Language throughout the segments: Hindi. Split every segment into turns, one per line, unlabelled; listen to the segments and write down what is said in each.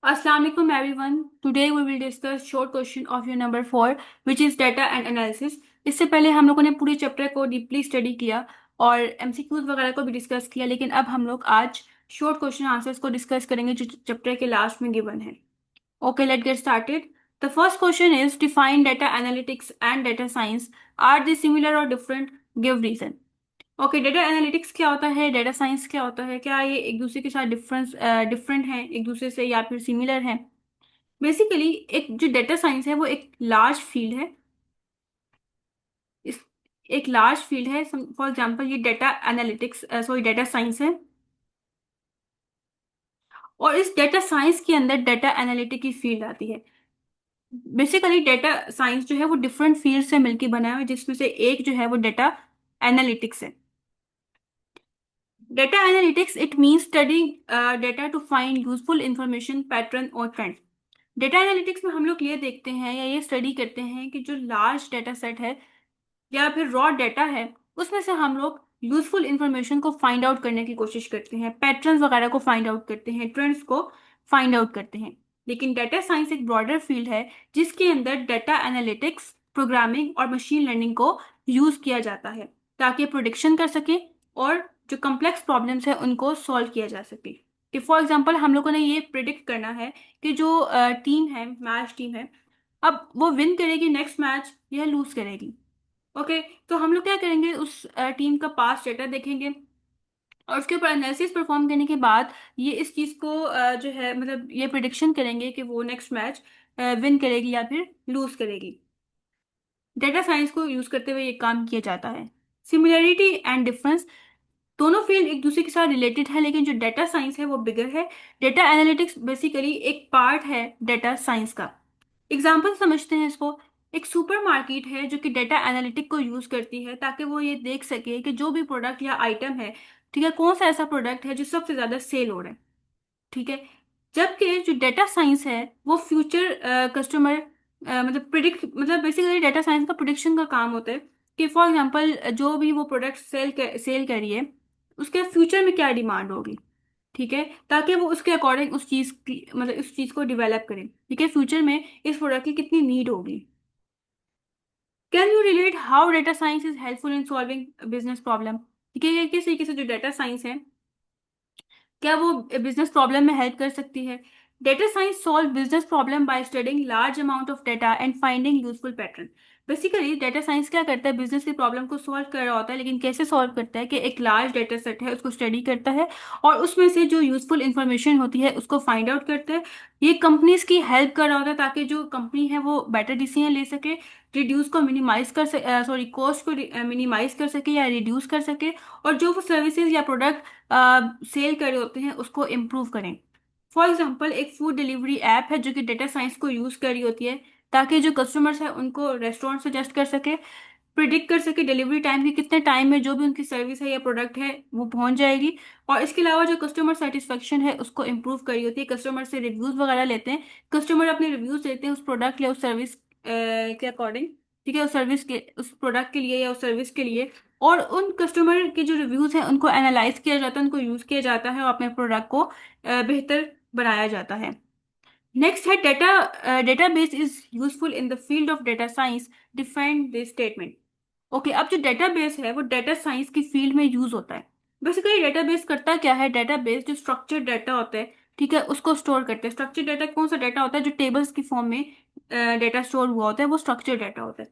Assalamu alaikum everyone. Today we will discuss short question of your number 4 which is data and analysis. इससे पहले हम लोगों ने पूरे चैप्टर को डीपली स्टडी किया और एमसीक्यूज वगैरह को भी डिस्कस किया, लेकिन अब हम लोग आज शॉर्ट क्वेश्चन आंसर्स को डिस्कस करेंगे जो चैप्टर के लास्ट में गिवन है. Okay, let get started. The first question is define data analytics and data science. Are they similar or different? Give reason. Okay, data analytics क्या होता है, डेटा साइंस क्या होता है, क्या ये एक दूसरे के साथ डिफरेंट हैं एक दूसरे से या फिर सिमिलर हैं? बेसिकली एक जो डेटा साइंस है वो एक लार्ज फील्ड है. इस एक लार्ज फील्ड है. फॉर एग्जांपल ये data analytics sorry data science है, और इस डेटा साइंस के अंदर डेटा एनालिटिक की फील्ड आती है. बेसिकली डेटा साइंस जो है वो डिफरेंट फील्ड से मिलकर बना है, जिसमें से एक जो है वो डेटा एनालिटिक्स है. Data analytics, it means studying data to find useful information, pattern और trend. डेटा एनालिटिक्स में हम लोग ये देखते हैं या ये स्टडी करते हैं कि जो लार्ज डेटा सेट है या फिर रॉ डेटा है उसमें से हम लोग यूजफुल इंफॉर्मेशन को फाइंड आउट करने की कोशिश करते हैं, पैटर्न्स वगैरह को फाइंड आउट करते हैं, ट्रेंड्स को फाइंड आउट करते हैं. लेकिन डेटा साइंस एक ब्रॉडर फील्ड है जिसके अंदर डेटा एनालिटिक्स, प्रोग्रामिंग और मशीन लर्निंग को यूज किया जाता है ताकि प्रोडिक्शन कर सके और जो कम्प्लेक्स प्रॉब्लम्स है उनको सॉल्व किया जा सके. कि फॉर एग्जाम्पल हम लोगों ने ये प्रिडिक्ट करना है कि जो टीम है, मैच टीम है, अब वो विन करेगी नेक्स्ट मैच या लूज करेगी. ओके, तो हम लोग क्या करेंगे, उस टीम का पास्ट डेटा देखेंगे और उसके ऊपर एनालिसिस परफॉर्म करने के बाद ये इस चीज़ को जो है मतलब ये प्रिडिक्शन करेंगे कि वो नेक्स्ट मैच विन करेगी या फिर लूज करेगी. डेटा साइंस को यूज करते हुए ये काम किया जाता है. सिमिलरिटी एंड डिफरेंस, दोनों फील्ड एक दूसरे के साथ रिलेटेड है, लेकिन जो डेटा साइंस है वो बिगर है. डेटा एनालिटिक्स बेसिकली एक पार्ट है डेटा साइंस का. एग्जाम्पल समझते हैं इसको. एक सुपरमार्केट है जो कि डेटा एनालिटिक को यूज करती है ताकि वो ये देख सके कि जो भी प्रोडक्ट या आइटम है, ठीक है, कौन सा ऐसा प्रोडक्ट है जो सबसे ज्यादा सेल हो रहा है. ठीक है. जबकि जो डेटा साइंस है वो फ्यूचर कस्टमर मतलब प्रिडिक्ट, मतलब बेसिकली डेटा साइंस का प्रिडिक्शन का काम होता है कि फॉर एग्जांपल जो भी वो प्रोडक्ट सेल कर रही है उसके फ्यूचर में क्या डिमांड होगी. ठीक है, ताकि वो उसके अकॉर्डिंग उस चीज की मतलब उस चीज को डेवलप करें. ठीक है, फ्यूचर में इस प्रोडक्ट की कितनी नीड होगी. Can you relate how data science is helpful in solving business problem? ठीक है, किस तरीके से जो डेटा साइंस है क्या वो बिजनेस प्रॉब्लम में हेल्प कर सकती है? Data science solve business problem by studying large amount of data and finding useful pattern. Basically data science क्या करता है, बिजनेस की प्रॉब्लम को सॉल्व कर रहा होता है, लेकिन कैसे सॉल्व करता है कि एक लार्ज डेटा सेट है उसको स्टडी करता है और उसमें से जो यूजफुल इंफॉर्मेशन होती है उसको फाइंड आउट करता है. ये कंपनीज की हेल्प कर रहा होता है ताकि जो कंपनी है वो बेटर डिसीजन ले सके, रिड्यूस को मिनिमाइज कर सके, सॉरी कॉस्ट को मिनिमाइज कर सके या रिड्यूस कर सके, और जो वो सर्विसेज या प्रोडक्ट सेल कर रहे होते हैं उसको इम्प्रूव करें. फॉर एग्जाम्पल एक फूड डिलीवरी ऐप है जो कि डेटा साइंस को यूज कर रही होती है ताकि जो कस्टमर्स है उनको रेस्टोरेंट सजेस्ट कर सके, प्रिडिक्ट कर सके डिलीवरी टाइम की कितने टाइम में जो भी उनकी सर्विस है या प्रोडक्ट है वो पहुंच जाएगी. और इसके अलावा जो कस्टमर सेटिस्फेक्शन है उसको इम्प्रूव करी होती है. कस्टमर से रिव्यूज वगैरह लेते हैं, कस्टमर अपने रिव्यूज देते हैं उस प्रोडक्ट या उस सर्विस के अकॉर्डिंग. ठीक है, उस सर्विस के उस प्रोडक्ट के लिए या उस सर्विस के लिए, और उन कस्टमर के जो रिव्यूज हैं उनको एनालाइज किया जाता है, उनको यूज किया जाता है और अपने प्रोडक्ट को बेहतर बनाया जाता है. नेक्स्ट है data database is useful in the field of data science. Define this statement. Okay, अब जो डेटाबेस है वो डेटा साइंस की फील्ड में यूज होता है. बेसिकली डेटाबेस करता क्या है, डेटाबेस जो स्ट्रक्चर्ड डाटा होता है, ठीक है, उसको स्टोर करते हैं. स्ट्रक्चर्ड डाटा कौन सा डाटा होता है, जो टेबल्स की फॉर्म में डेटा स्टोर हुआ होता है वो स्ट्रक्चर्ड डाटा होता है.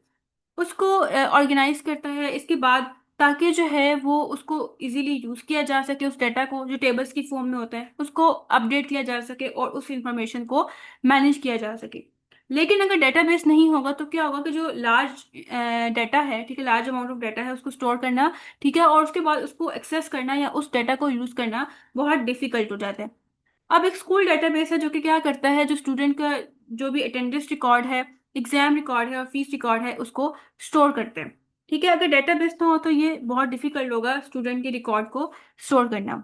उसको ऑर्गेनाइज करता है इसके बाद ताकि जो है वो उसको इजीली यूज किया जा सके, उस डाटा को जो टेबल्स की फॉर्म में होता है उसको अपडेट किया जा सके और उस इंफॉर्मेशन को मैनेज किया जा सके. लेकिन अगर डेटाबेस नहीं होगा तो क्या होगा कि जो लार्ज डाटा है, ठीक है, लार्ज अमाउंट ऑफ डाटा है उसको स्टोर करना, ठीक है, और उसके बाद उसको एक्सेस करना या उस डाटा को यूज करना बहुत डिफिकल्ट हो जाता है. अब एक स्कूल डेटाबेस है जो कि क्या करता है, जो स्टूडेंट का जो भी अटेंडेंस रिकॉर्ड है, एग्जाम रिकॉर्ड है और फीस रिकॉर्ड है उसको स्टोर करते हैं. ठीक है, अगर डेटाबेस ना हो तो ये बहुत डिफिकल्ट होगा स्टूडेंट के रिकॉर्ड को स्टोर करना.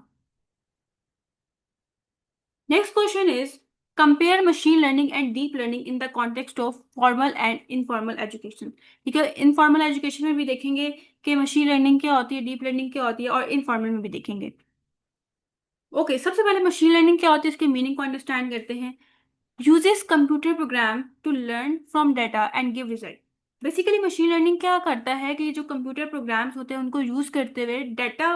Next question is compare machine learning and deep learning in the context of formal and informal education. ठीक है, इनफॉर्मल एजुकेशन में भी देखेंगे कि मशीन लर्निंग क्या होती है, डीप लर्निंग क्या होती है, और इनफॉर्मल में भी देखेंगे. ओके, सबसे पहले मशीन लर्निंग क्या होती है इसके मीनिंग को अंडरस्टैंड करते हैं. uses computer program to learn from data and give result। Basically machine learning क्या करता है कि जो कंप्यूटर प्रोग्राम्स होते हैं उनको यूज करते हुए डाटा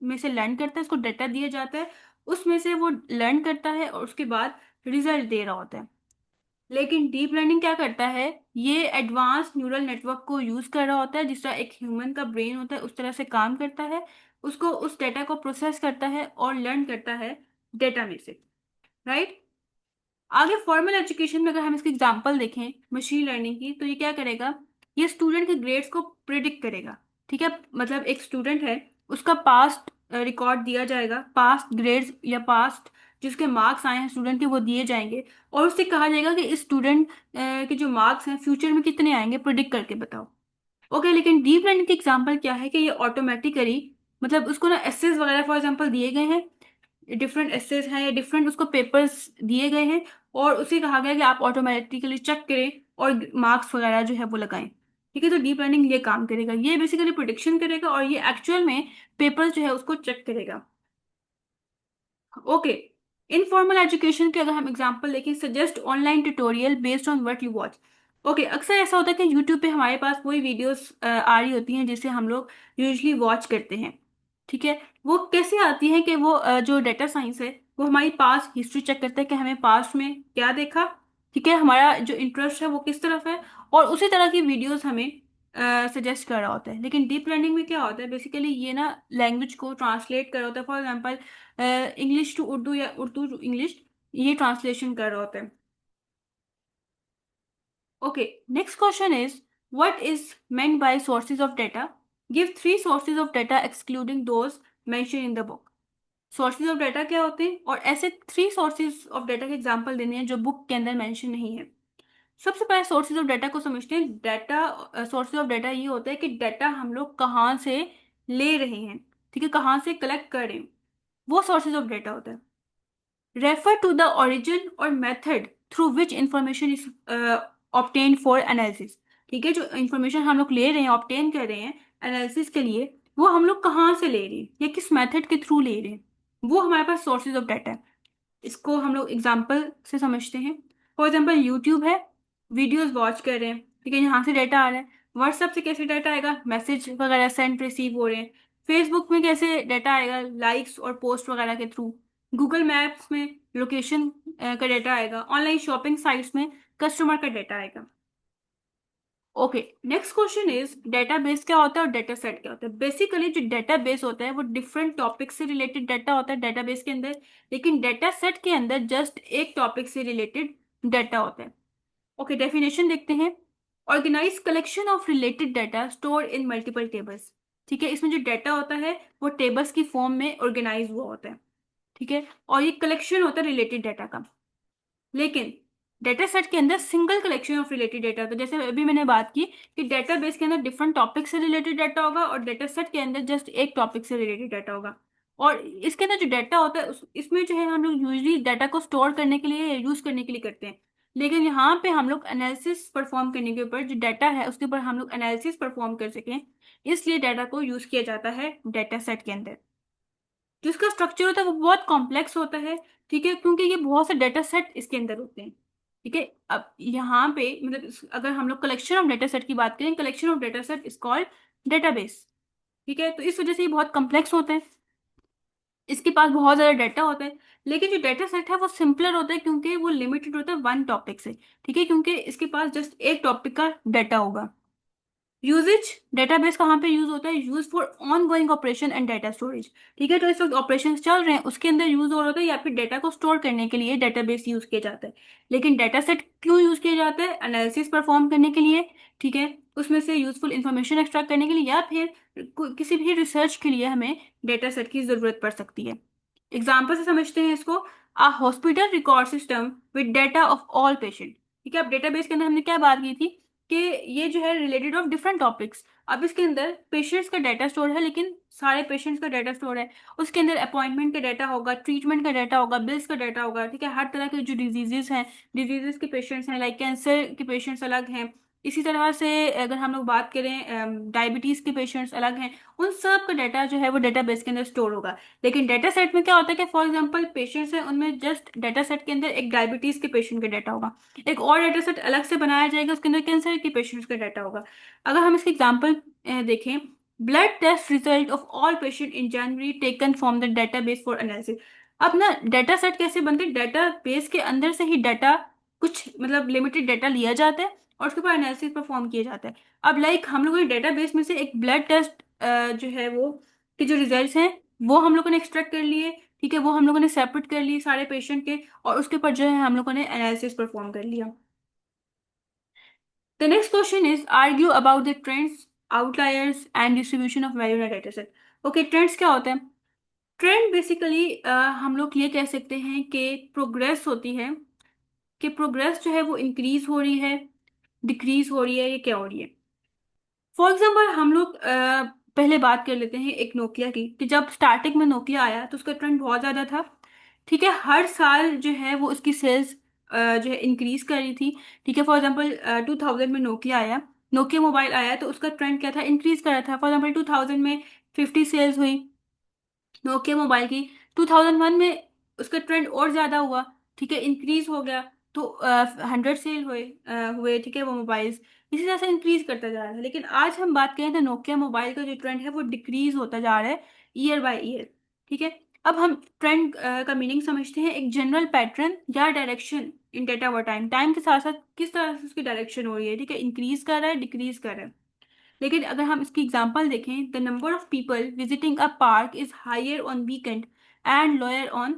में से लर्न करता है, उसको डाटा दिया जाता है, उसमें से वो लर्न करता है और उसके बाद रिजल्ट दे रहा होता है। लेकिन डीप लर्निंग क्या करता है, ये एडवांस न्यूरल नेटवर्क को यूज कर रहा होता है, जिस तरह एक ह्यूमन का ब्रेन होता है उस तरह से काम करता है, उसको उस डेटा को प्रोसेस करता है और लर्न करता है डेटा में से, राइट। आगे फॉर्मल एजुकेशन में अगर हम इसकी एग्जांपल देखें मशीन लर्निंग की, तो ये क्या करेगा, ये स्टूडेंट के ग्रेड्स को प्रिडिक्ट करेगा। ठीक है, मतलब एक स्टूडेंट है, उसका पास्ट रिकॉर्ड दिया जाएगा, पास्ट ग्रेड्स या पास्ट जिसके मार्क्स आए हैं स्टूडेंट के वो दिए जाएंगे, और उससे कहा जाएगा कि इस स्टूडेंट के जो मार्क्स हैं फ्यूचर में कितने आएंगे प्रिडिक्ट करके बताओ। ओके, लेकिन डीप लर्निंग की एग्जांपल क्या है कि ये ऑटोमेटिकली, मतलब उसको ना एसेस वगैरह फॉर एग्जांपल दिए गए हैं, डिफरेंट एसेस हैं या डिफरेंट उसको पेपर्स दिए गए हैं, और उसे कहा गया कि आप ऑटोमेटिकली चेक करें और मार्क्स वगैरह जो है वो लगाएं। ठीक है, तो डीप लर्निंग ये काम करेगा, ये बेसिकली प्रिडिक्शन करेगा और ये एक्चुअल में पेपर्स जो है उसको चेक करेगा। ओके, इनफॉर्मल एजुकेशन के अगर हम एग्जांपल देखें, suggest online tutorial based on what you watch. Okay, अक्सर ऐसा होता है कि यूट्यूब पे हमारे पास वही वीडियोस आ रही होती हैं जिसे हम लोग यूजुअली वॉच करते हैं। ठीक है, वो कैसे आती है कि वो जो डेटा साइंस है वो हमारी पास्ट हिस्ट्री चेक करता है कि हमें पास्ट में क्या देखा। ठीक है, हमारा जो इंटरेस्ट है वो किस तरफ है, और उसी तरह की वीडियोस हमें सजेस्ट कर रहा होता है। लेकिन डीप लर्निंग में क्या होता है, बेसिकली ये ना लैंग्वेज को ट्रांसलेट कर रहा होता है, for example English to Urdu या उर्दू टू इंग्लिश, ये ट्रांसलेशन कर रहा होता है। Okay, next question is what is meant by sources of data। Give 3 sources of data excluding those mentioned in the book। Sources of data क्या होते हैं और ऐसे 3 सोर्सेज ऑफ डाटा के एग्जांपल देने हैं जो बुक के अंदर मेंशन नहीं है। सबसे पहले सोर्सेज ऑफ डाटा को समझते हैं। डाटा, सोर्सेज ऑफ डाटा ये होता है कि डाटा हम लोग कहाँ से ले रहे हैं, ठीक है, कहाँ से कलेक्ट कर रहे हैं, वो सोर्सेज ऑफ डाटा होता है। रेफर टू द origin और method through which information is obtained for analysis. ठीक है, जो इंफॉर्मेशन हम लोग ले रहे हैं, ऑब्टेन कर रहे हैं एनालिसिस के लिए, वो हम लोग कहाँ से ले रहे हैं या किस मेथड के थ्रू ले रहे हैं, वो हमारे पास सोर्सेज ऑफ डाटा है। इसको हम लोग एग्जाम्पल से समझते हैं। फॉर एग्जाम्पल यूट्यूब है, वीडियोस वॉच कर रहे हैं, ठीक है, यहाँ से डाटा आ रहा है। व्हाट्सएप से कैसे डाटा आएगा, मैसेज वगैरह सेंड रिसीव हो रहे हैं। फेसबुक में कैसे डाटा आएगा, लाइक्स और पोस्ट वगैरह के थ्रू। गूगल मैप्स में लोकेशन का डाटा आएगा। ऑनलाइन शॉपिंग साइट्स में कस्टमर का डाटा आएगा। Okay, next question is database क्या होता है और डेटा सेट क्या होता है। बेसिकली जो डेटाबेस होता है वो डिफरेंट टॉपिक से रिलेटेड डाटा होता है डेटाबेस के अंदर, लेकिन डेटा सेट के अंदर जस्ट एक टॉपिक से रिलेटेड डाटा होता है। ओके, डेफिनेशन देखते हैं। Organize collection of related data store in multiple tables. ठीक है, इसमें जो डाटा होता है वो टेबल्स की फॉर्म में ऑर्गेनाइज हुआ होता है। ठीक है, और ये कलेक्शन होता है रिलेटेड डाटा का। लेकिन डेटा सेट के अंदर single collection of related data होता है। जैसे अभी मैंने बात की कि डेटाबेस के अंदर डिफरेंट टॉपिक से रिलेटेड डाटा होगा और डेटा सेट के अंदर जस्ट एक टॉपिक से रिलेटेड डाटा होगा। और इसके अंदर जो डाटा होता है इसमें जो है हम लोग यूजली डाटा को स्टोर करने के लिए, यूज करने के लिए करते हैं। लेकिन यहाँ पे हम लोग एनालिसिस परफॉर्म करने के ऊपर, जो डाटा है उसके ऊपर हम लोग एनालिसिस परफॉर्म कर सकें, इसलिए डाटा को यूज किया जाता है डाटा सेट के अंदर। जिसका स्ट्रक्चर होता है वो बहुत कॉम्प्लेक्स होता है। ठीक है, क्योंकि ये बहुत से डेटा सेट इसके अंदर होते हैं। ठीक है, अब यहाँ पे मतलब अगर हम लोग कलेक्शन ऑफ डेटा सेट की बात करें, collection of data set is called database. ठीक है, तो इस वजह से ये बहुत कॉम्प्लेक्स होता है, इसके पास बहुत ज्यादा डाटा होता है। लेकिन जो डेटा सेट है वो सिंपलर होता है क्योंकि वो लिमिटेड होता है वन टॉपिक से। ठीक है, क्योंकि इसके पास जस्ट एक टॉपिक का डाटा होगा। यूजेज, डेटाबेस कहाँ पे यूज होता है, use for on going operation and data storage. ठीक है, तो इस वक्त ऑपरेशन चल रहे हैं उसके अंदर यूज हो रहा होता है, या फिर डाटा को स्टोर करने के लिए डेटाबेस यूज किया जाता है। लेकिन डाटा सेट क्यों यूज किया जाता है, एनालिसिस परफॉर्म करने के लिए। ठीक है, उसमें से यूजफुल इंफॉर्मेशन एक्सट्रैक्ट करने के लिए, या फिर किसी भी रिसर्च के लिए हमें डेटा सेट की जरूरत पड़ सकती है। एग्जाम्पल से समझते हैं इसको। A hospital record system with data of all patient. ठीक है, अब डेटाबेस के अंदर हमने क्या बात की थी कि ये जो है रिलेटेड ऑफ डिफरेंट टॉपिक्स। अब इसके अंदर पेशेंट्स का डाटा स्टोर है, लेकिन सारे पेशेंट्स का डाटा स्टोर है। उसके अंदर अपॉइंटमेंट का डाटा होगा, ट्रीटमेंट का डाटा होगा, बिल्स का डाटा होगा। ठीक है, हर तरह के जो डिजीजेस हैं, डिजीजेस के पेशेंट्स हैं, लाइक कैंसर के पेशेंट्स अलग हैं, इसी तरह से अगर हम लोग बात करें डायबिटीज के पेशेंट्स अलग हैं, उन सब का डाटा जो है वो डेटाबेस के अंदर स्टोर होगा। लेकिन डाटा सेट में क्या होता है कि फॉर एग्जांपल पेशेंट्स हैं, उनमें जस्ट डाटा सेट के अंदर एक डायबिटीज के पेशेंट का डाटा होगा, एक और डाटा सेट अलग से बनाया जाएगा, उसके अंदर कैंसर के पेशेंट्स का डाटा होगा। अगर हम इसके एग्जाम्पल देखें, blood test result of all patient in January taken from the database for analysis. अब ना डाटा सेट कैसे बनते हैं, डाटा बेस के अंदर से ही डाटा, कुछ मतलब लिमिटेड डाटा लिया जाता है और उसके ऊपर एनालिसिस परफॉर्म किया जाता है। अब लाइक हम लोगों ने डेटाबेस में से एक ब्लड टेस्ट जो है वो के जो रिजल्ट्स हैं वो हम लोगों ने एक्सट्रैक्ट कर लिए, ठीक है, वो हम लोगों ने सेपरेट कर लिए सारे पेशेंट के, और उसके ऊपर जो है हम लोगों ने एनालिसिस परफॉर्म कर लिया। The next question is argue about the trends, outliers and distribution of value in data set. Okay, trends क्या होते हैं? ट्रेंड बेसिकली हम लोग ये कह सकते हैं कि प्रोग्रेस होती है, कि प्रोग्रेस जो है वो इंक्रीज हो रही है, डिक्रीज हो रही है, ये क्या हो रही है। फॉर एग्जाम्पल हम लोग पहले बात कर लेते हैं एक नोकिया की, कि जब स्टार्टिंग में नोकिया आया तो उसका ट्रेंड बहुत ज़्यादा था, ठीक है, हर साल जो है वो उसकी सेल्स जो है इंक्रीज कर रही थी, ठीक है। फॉर एग्जाम्पल 2000 में नोकिया आया, नोकिया मोबाइल आया, तो उसका ट्रेंड क्या था, इंक्रीज कर रहा था। फॉर एग्जाम्पल 2000 में 50 सेल्स हुई नोकिया मोबाइल की, 2001 में उसका ट्रेंड और ज्यादा हुआ, ठीक है, इंक्रीज हो गया, तो 100 सेल हुए, ठीक है, वो मोबाइल्स इसी तरह से इंक्रीज करता जा रहा है। लेकिन आज हम बात करें तो नोकिया मोबाइल का जो ट्रेंड है वो डिक्रीज होता जा रहा है ईयर बाय ईयर, ठीक है। अब हम ट्रेंड का मीनिंग समझते हैं, एक जनरल पैटर्न या direction in data over time, time के साथ साथ किस तरह से उसकी डायरेक्शन हो रही है, ठीक है, इंक्रीज कर रहा है, डिक्रीज कर रहा है। लेकिन अगर हम इसकी एग्जांपल देखें, the number of people visiting a park is higher on weekend and lower on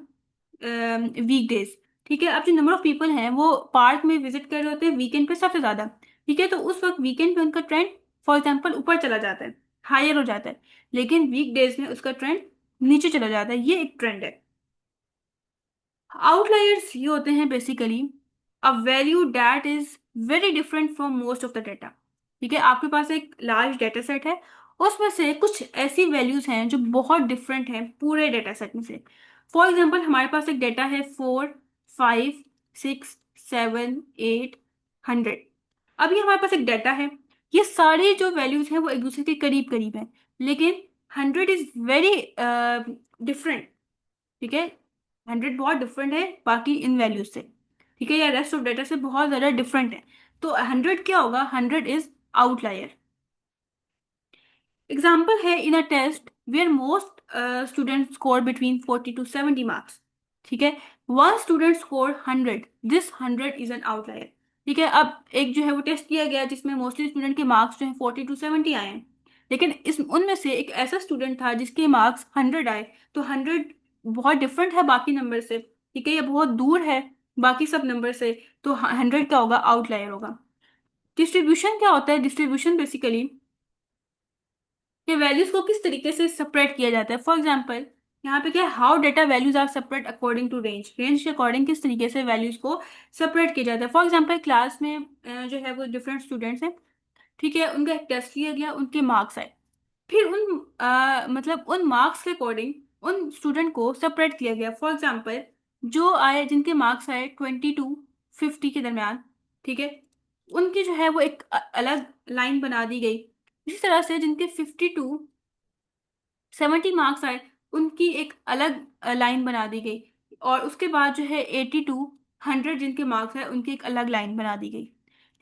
weekdays, ठीक है। अब जो नंबर ऑफ पीपल हैं वो पार्क में विजिट कर रहे होते हैं वीकेंड पे सबसे ज्यादा, ठीक है, तो उस वक्त वीकेंड पे उनका ट्रेंड फॉर एग्जाम्पल ऊपर चला जाता है, हायर हो जाता है, लेकिन वीकडेज में उसका ट्रेंड नीचे चला जाता है, ये एक ट्रेंड है। आउटलायर्स ये होते हैं basically a value that is very different from most of the data, ठीक है। आपके पास एक लार्ज डेटा सेट है, उसमें से कुछ ऐसी वैल्यूज हैं जो बहुत डिफरेंट हैं पूरे डेटा सेट में से। फॉर एग्जाम्पल हमारे पास एक डेटा है 4, 5, 6, 7, 8, 100। अभी हमारे पास एक डाटा है, ये सारी जो वैल्यूज हैं वो एक दूसरे के करीब करीब हैं, लेकिन 100 इज वेरी डिफरेंट, ठीक है। 100 बहुत डिफरेंट है बाकी इन वैल्यूज से, ठीक है, या रेस्ट ऑफ डेटा से बहुत ज्यादा डिफरेंट है। तो 100 क्या होगा, 100 इज आउटलायर। एग्जाम्पल है in a test where most student score between 40 to 70 marks, ठीक है, one student score 100, this 100 is an outlier, ठीक है। अब एक जो है वो टेस्ट किया गया जिसमें मोस्टली स्टूडेंट के मार्क्स जो है 40 to 70 आए हैं, लेकिन इस उनमें से एक ऐसा स्टूडेंट था जिसके मार्क्स 100 आए, तो 100 बहुत डिफरेंट है बाकी नंबर से, ठीक है, ये बहुत दूर है बाकी सब नंबर से, तो 100 क्या होगा, आउटलायर होगा। डिस्ट्रीब्यूशन क्या होता है, डिस्ट्रीब्यूशन बेसिकली कि वैल्यूज को किस तरीके से सेपरेट किया जाता है। फॉर एग्जाम्पल यहाँ पे क्या है, how data values are separate according to range, range के अकॉर्डिंग किस तरीके से वैल्यूज को सेपरेट किया जाता है। फॉर एग्जाम्पल क्लास में जो है वो डिफरेंट स्टूडेंट्स हैं, ठीक है, उनका एक टेस्ट लिया गया, उनके मार्क्स आए, फिर उन मतलब उन मार्क्स के अकॉर्डिंग उन स्टूडेंट को सेपरेट किया गया। फॉर एग्जाम्पल जो आए, जिनके मार्क्स आए 20 to 50 के दरमियान, ठीक है, उनकी जो है वो एक अलग लाइन बना दी गई। इसी तरह से जिनके 50 to 70 मार्क्स आए, उनकी एक अलग लाइन बना दी गई, और उसके बाद जो है 80 to 100 जिनके मार्क्स है उनकी एक अलग लाइन बना दी गई,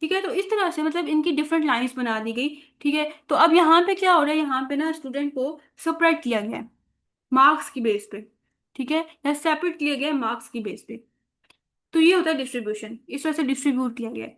ठीक है। तो इस तरह से मतलब इनकी डिफरेंट लाइंस बना दी गई, ठीक है। तो अब यहाँ पे क्या हो रहा है, यहाँ पे ना स्टूडेंट को सेपरेट किया गया है मार्क्स की बेस पे, ठीक है, या सेपरेट किया गया है मार्क्स की बेस पे। तो ये होता है डिस्ट्रीब्यूशन, इस तरह से डिस्ट्रीब्यूट किया गया है।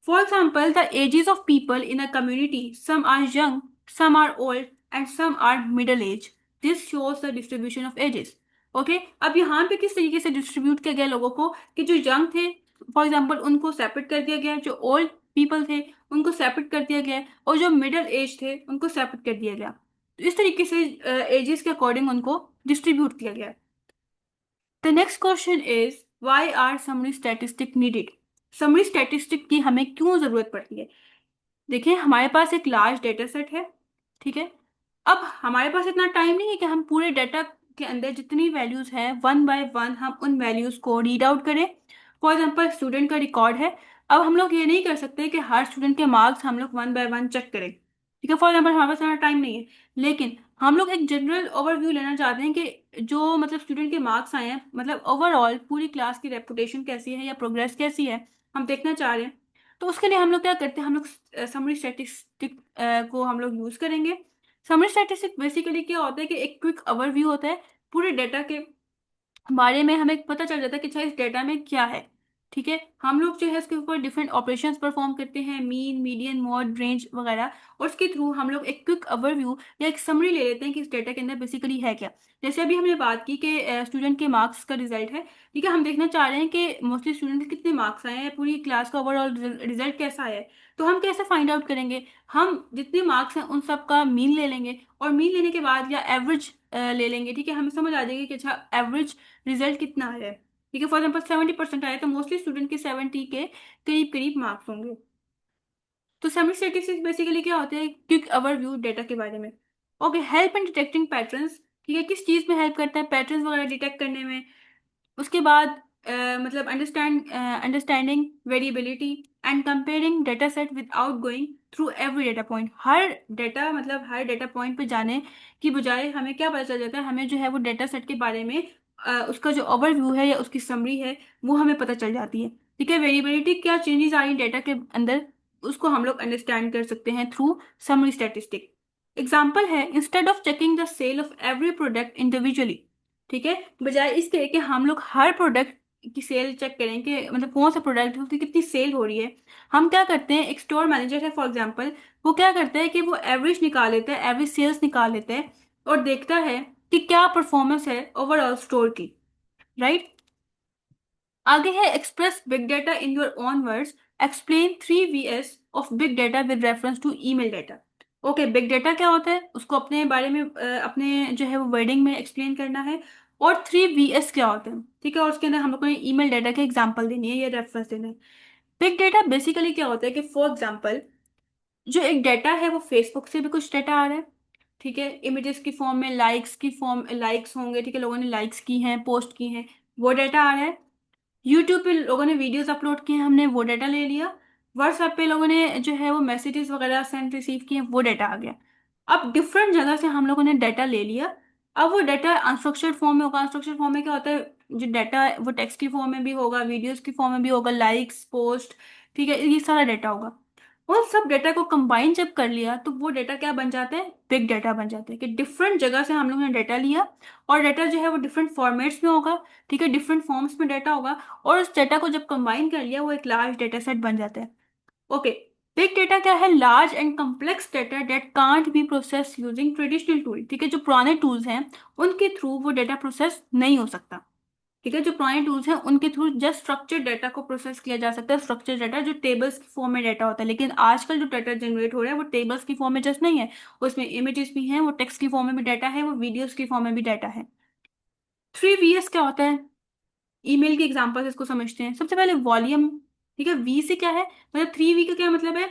For example the ages of people in a community, some are young, some are old and some are middle age, this shows the distribution of ages. Okay, अब यहाँ पे किस तरीके से डिस्ट्रीब्यूट किया गया लोगों को, कि जो यंग थे फॉर एग्जाम्पल उनको सेपरेट कर दिया गया, जो ओल्ड पीपल थे उनको सेपरेट कर दिया गया, और जो मिडल एज थे उनको सेपरेट कर दिया गया। तो इस तरीके से एजेस के अकॉर्डिंग उनको डिस्ट्रीब्यूट किया गया। The next question is why are summary statistic needed. Summary statistic की हमें क्यों जरूरत पड़ती है। देखिए हमारे पास एक लार्ज डेटा सेट है, ठीक है, अब हमारे पास इतना टाइम नहीं है कि हम पूरे डेटा के अंदर जितनी वैल्यूज हैं वन बाय वन हम उन वैल्यूज को रीड आउट करें। फॉर एग्जाम्पल स्टूडेंट का रिकॉर्ड है, अब हम लोग ये नहीं कर सकते कि हर स्टूडेंट के मार्क्स हम लोग वन बाय वन चेक करें, ठीक है। फॉर एग्जाम्पल हमारे पास इतना टाइम नहीं है, लेकिन हम लोग एक जनरल ओवरव्यू लेना चाहते हैं कि जो मतलब स्टूडेंट के मार्क्स आए हैं, मतलब ओवरऑल पूरी क्लास की रेपुटेशन कैसी है या प्रोग्रेस कैसी है, हम देखना चाह रहे हैं। तो उसके लिए हम लोग क्या करते हैं, हम लोग समरी स्टैटिस्टिक को हम लोग यूज करेंगे। समरी स्टैटिस्टिक बेसिकली क्या होता है कि एक क्विक ओवरव्यू होता है पूरे डेटा के बारे में, हमें पता चल जाता है कि अच्छा इस डेटा में क्या है, ठीक है। हम लोग जो है इसके ऊपर डिफरेंट ऑपरेशंस परफॉर्म करते हैं, मीन, मीडियन, मॉड, रेंज वगैरह, और उसके थ्रू हम लोग एक क्विक ओवरव्यू या एक समरी ले लेते हैं कि इस डेटा के अंदर बेसिकली है क्या। जैसे अभी हमने बात की कि स्टूडेंट के मार्क्स का रिजल्ट है, ठीक है। हम देखना चाह रहे हैं कि मोस्टली स्टूडेंट के कितने मार्क्स आए हैं, पूरी क्लास का ओवरऑल रिजल्ट कैसा है। तो हम कैसे फाइंड आउट करेंगे, हम जितने मार्क्स हैं उन सब का मीन ले लेंगे, और मीन लेने के बाद या एवरेज ले लेंगे, ठीक है। हमें समझ आ जाएगी कि अच्छा एवरेज रिजल्ट कितना है, ठीक है। फॉर एग्जाम्पल 70% आए तो मोस्टली स्टूडेंट के 70 के करीब करीब मार्क्स होंगे। तो समी स्टैटिस्टिक्स बेसिकली क्या होते हैं, क्विक ओवरव्यू डेटा के बारे में। Okay, help in detecting patterns, ठीक है। किस चीज में हेल्प करता है, पैटर्न्स वगैरह डिटेक्ट करने में। उसके बाद मतलब understanding variability and comparing data set without going through every data point. Her data मतलब हर डेटा पॉइंट पे जाने की बजाय हमें क्या पता चल जाता है, हमें जो है वो डेटा सेट के बारे में उसका जो ओवरव्यू है या उसकी समरी है वो हमें पता चल जाती है, ठीक है। वेरिएबिलिटी, क्या चेंजेस आ रही डेटा के अंदर, उसको हम लोग अंडरस्टैंड कर सकते हैं थ्रू समरी स्टैटिस्टिक। एग्जाम्पल है, instead of checking the sale of every product individually, ठीक है, बजाय इसके कि हम लोग हर प्रोडक्ट की सेल चेक करें कि मतलब कौन सा प्रोडक्ट है उसकी कितनी सेल हो रही है, हम क्या करते हैं, एक स्टोर मैनेजर है फॉर एग्जांपल, वो क्या करता है कि वो एवरेज निकाल लेता है, एवरेज सेल्स निकाल लेता है, और देखता है कि क्या परफॉर्मेंस है ओवरऑल स्टोर की, राइट। आगे है, express big data in your own words, explain 3 Vs of big data with reference to email data. Okay, big data क्या होता है उसको अपने बारे में अपने जो है वो वर्डिंग में एक्सप्लेन करना है। और 3 Vs क्या होते हैं, ठीक है, और उसके अंदर हम लोग को ईमेल डेटा के एग्जांपल देनी है या रेफरेंस देना है। बिग डेटा बेसिकली क्या होता है कि फॉर एग्जांपल जो एक डेटा है वो फेसबुक से भी कुछ डेटा आ रहा है, ठीक है, इमेजेस की फॉर्म में, लाइक्स की फॉर्म, लाइक्स होंगे, ठीक है, लोगों ने लाइक्स की हैं, पोस्ट की हैं, वो डेटा आ रहा है। यूट्यूब पे लोगों ने वीडियोस अपलोड किए हैं, हमने वो डाटा ले लिया। व्हाट्सएप पे लोगों ने जो है वो मैसेजेस वगैरह सेंड रिसीव किए हैं, वो डाटा आ गया। अब डिफरेंट जगह से हम लोगों ने डाटा ले लिया। अब वो डाटा अनस्ट्रक्चर्ड फॉर्म में होगा। अनस्ट्रक्चर्ड फॉर्म में क्या होता है, जो डाटा है वो टेक्स्ट की फॉर्म में भी होगा, वीडियोस की फॉर्म में भी होगा, लाइक्स, पोस्ट, ठीक है, ये सारा डाटा होगा। उन सब डेटा को कंबाइन जब कर लिया तो वो डेटा क्या बन जाते हैं, बिग डेटा बन जाते हैं, कि डिफरेंट जगह से हम लोगों ने डेटा लिया, और डेटा जो है वो डिफरेंट फॉर्मेट्स में होगा, ठीक है, डिफरेंट फॉर्म्स में डेटा होगा, और उस डेटा को जब कंबाइन कर लिया वो एक लार्ज डेटा सेट बन जाता है। ओके, बिग डेटा क्या है, large and complex data that can't be process using traditional tool, ठीक है, जो पुराने टूल्स हैं उनके थ्रू वो डेटा प्रोसेस नहीं हो सकता, ठीक है। जो पुराने टूल्स हैं उनके थ्रू जस्ट स्ट्रक्चर्ड डाटा को प्रोसेस किया जा सकता है, स्ट्रक्चर्ड डाटा जो टेबल्स की फॉर्म में डाटा होता है, लेकिन आजकल जो डाटा जनरेट हो रहा है वो टेबल्स की फॉर्म में जस्ट नहीं है, उसमें इमेजेस भी हैं, वो टेक्स्ट की फॉर्म में भी डाटा है, वो वीडियोस की फॉर्म में भी डाटा है। 3 Vs क्या होता है, ईमेल के एग्जांपल इसको समझते हैं। सबसे पहले वॉल्यूम, ठीक है, वी से क्या है, मतलब 3 V का क्या मतलब है,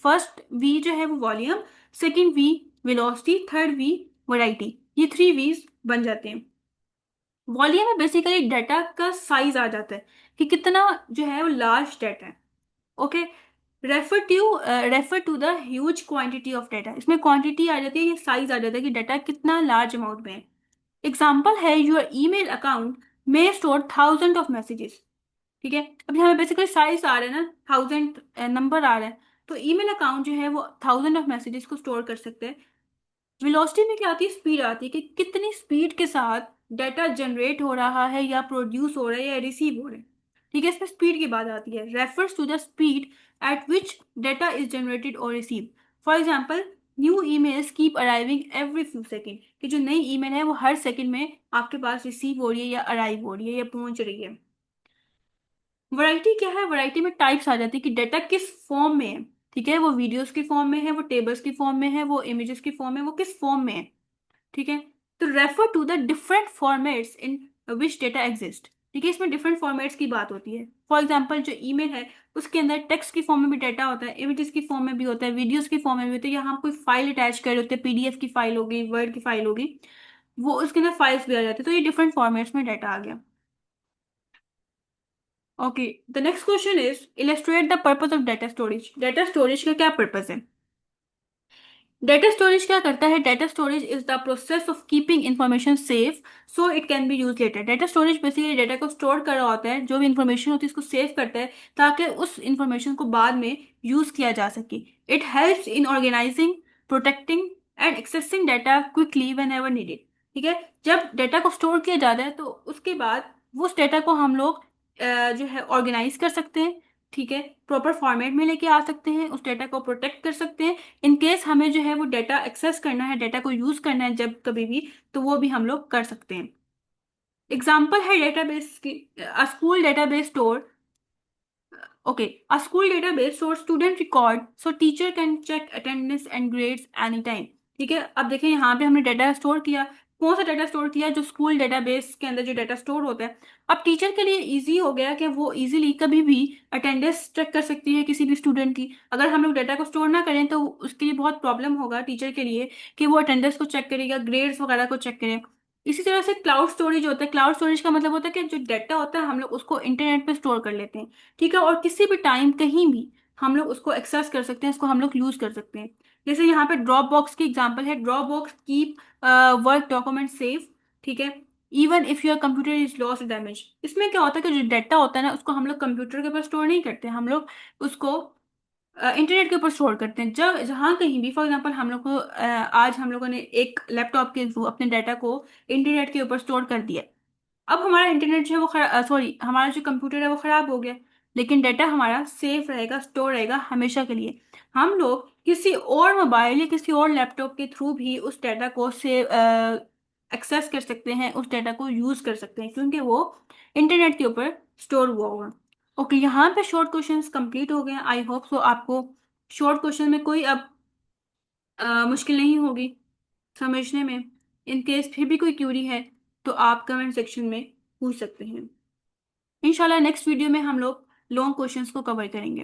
फर्स्ट वी जो है वो volume, second V velocity, third V variety, ये 3 Vs बन जाते हैं। वॉल्यूम में बेसिकली डाटा का साइज आ जाता है कि कितना जो है वो लार्ज डाटा है, okay. Refer to the huge quantity of data, इसमें क्वांटिटी आ जाती है, ये साइज आ जाता है कि डाटा कितना लार्ज अमाउंट में है। एग्जाम्पल है, योर ईमेल अकाउंट में स्टोर थाउजेंड ऑफ मैसेजेस, ठीक है। अभी हमें बेसिकली साइज आ रहा है ना, 1000 नंबर आ रहा है, तो ईमेल अकाउंट जो है वो 1000 ऑफ मैसेजेस को स्टोर कर सकते हैं। वेलोसिटी में क्या आती है, स्पीड आती है कि कितनी स्पीड के साथ डाटा जनरेट हो रहा है या प्रोड्यूस हो रहा है या रिसीव हो रहा है, ठीक है, इसमें स्पीड की बात आती है। Refers to the speed at which data is generated और receive. For example, new emails keep arriving every few second, कि जो नई ईमेल है वो हर सेकेंड में आपके पास रिसीव हो रही है या अराइव हो रही है या पहुंच रही है। वैरायटी क्या है, वैरायटी में टाइप्स आ जाती है कि डाटा किस फॉर्म में है, ठीक है, वो वीडियोस की फॉर्म में है, वो टेबल्स की फॉर्म में है, वो इमेजेस की फॉर्म में, वो किस फॉर्म में है, ठीक है। तो refer to the different formats in which data exist, ठीक है, इसमें डिफरेंट फॉर्मेट्स की बात होती है। फॉर एग्जाम्पल, जो ईमेल है उसके अंदर टेक्स्ट की फॉर्म में भी डाटा होता है, इमेजेस की फॉर्म में भी होता है, वीडियोस की फॉर्म में भी होता है, या हम कोई फाइल अटैच कर रहे होते हैं, पीडीएफ की फाइल होगी, वर्ड की फाइल होगी, वो उसके अंदर फाइल्स भी आ जाती है, तो ये डिफरेंट फॉर्मेट्स में डाटा आ गया। Okay, the next question is illustrate the purpose of data storage. Data storage का क्या पर्पस है? डेटा स्टोरेज क्या करता है? Data storage is the process of keeping information safe so it can be use later. Data storage basically data को स्टोर कर रहा होता है, जो भी इंफॉर्मेशन होती है उसको सेव करता है ताकि उस इंफॉर्मेशन को बाद में यूज किया जा सके। It helps in organizing, protecting and accessing data quickly whenever needed. ठीक है, जब डेटा को स्टोर किया जाता है तो उसके बाद उस डेटा को हम लोग जो है ऑर्गेनाइज कर सकते हैं। ठीक है, प्रॉपर फॉर्मेट में लेके आ सकते हैं, उस डेटा को प्रोटेक्ट कर सकते हैं। इन केस हमें जो है वो डेटा एक्सेस करना है, डेटा को यूज करना है जब कभी भी, तो वो भी हम लोग कर सकते हैं। एग्जाम्पल है डेटाबेस की, school database store. Okay, a school database stores student record so teacher can check attendance and grades anytime. ठीक है, अब देखें यहाँ पे हमने डाटा स्टोर किया। कौन सा डाटा स्टोर किया? जो स्कूल डेटाबेस के अंदर जो डाटा स्टोर होता है। अब टीचर के लिए इजी हो गया कि वो इजीली कभी भी अटेंडेंस चेक कर सकती है किसी भी स्टूडेंट की। अगर हम लोग डाटा को स्टोर ना करें तो उसके लिए बहुत प्रॉब्लम होगा टीचर के लिए कि वो अटेंडेंस को चेक करेगा, ग्रेड्स वगैरह को चेक करे। इसी तरह से क्लाउड स्टोरेज होता है। क्लाउड स्टोरेज का मतलब होता है कि जो डाटा होता है हम लोग उसको इंटरनेट पे स्टोर कर लेते हैं। ठीक है, और किसी भी टाइम कहीं भी हम लोग उसको एक्सेस कर सकते हैं, इसको हम लोग यूज कर सकते हैं। जैसे यहाँ पे ड्रॉप बॉक्स की एग्जांपल है। Drop box keep work document safe. ठीक है, even if your computer is lost damage. इसमें क्या होता है कि जो डाटा होता है ना उसको हम लोग कंप्यूटर के ऊपर स्टोर नहीं करते, हम लोग उसको इंटरनेट के ऊपर स्टोर करते हैं। जब जहाँ कहीं भी, फॉर एग्जांपल हम लोग को आज हम लोगों ने एक लैपटॉप के थ्रू अपने डाटा को इंटरनेट के ऊपर स्टोर कर दिया। अब हमारा इंटरनेट जो है वो सॉरी, हमारा जो कंप्यूटर है वो खराब हो गया, लेकिन डाटा हमारा सेफ रहेगा, स्टोर रहेगा हमेशा के लिए। हम लोग किसी और मोबाइल या किसी और लैपटॉप के थ्रू भी उस डाटा को से एक्सेस कर सकते हैं, उस डाटा को यूज कर सकते हैं, क्योंकि वो इंटरनेट के ऊपर स्टोर हुआ होगा। ओके, यहाँ पे शॉर्ट क्वेश्चंस कंप्लीट हो गए। आई होप सो आपको शॉर्ट क्वेश्चन में कोई अब मुश्किल नहीं होगी समझने में। इन केस फिर भी कोई क्यूरी है तो आप कमेंट सेक्शन में पूछ सकते हैं। इंशाल्लाह नेक्स्ट वीडियो में हम लोग लॉन्ग क्वेश्चंस को कवर करेंगे।